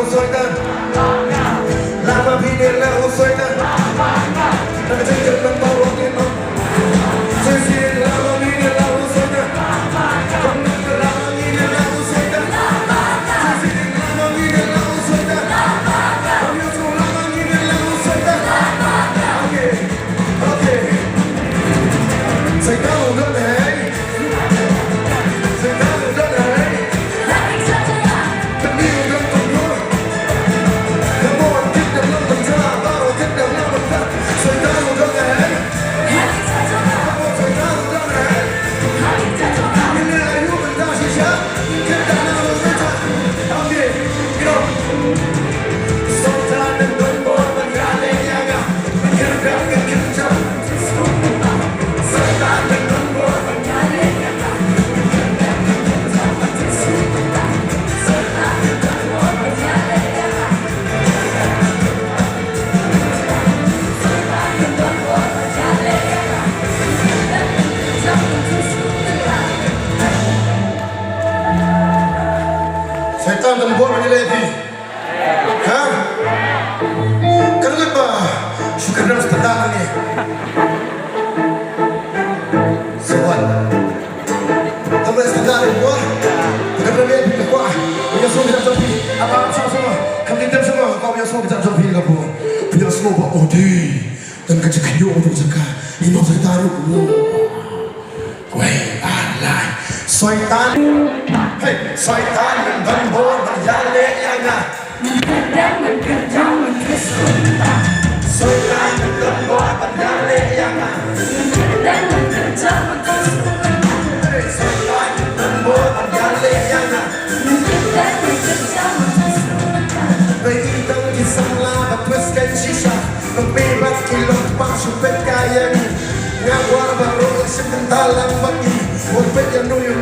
soitan lama bini lahu soitan nak cakap tentang rokin sesi lama bini lahu soitan lama bini lahu soitan sesi lama bini lahu soitan kami tu lama bini lahu soitan okay saya tahu dah hey saya tahu dah hey Setan dan buat menjadi ha? Kenapa suka dalam setengah ni Soal Tambah setengah ni buat Kenapa dia pilih kuat Punya semua kita jampi Apa semua Kami kita semua Kau punya semua kita jampi Kau punya semua buat odi Dan kerja kayu untuk cakap Ini saya taruh Weh alai Syaitan Hey, syaitan menggembur berjalik yang Mengendang menkesunta Syaitan menggembur berjalik yang Mengendang menkesunta Syaitan menggembur berjalik yang Mengendang menkesunta Berhintang kisah laba tuiskan sisa Membebat kilot pasupet kaya ni Ngawar baru sekentalan bagi Wapet yang nuyu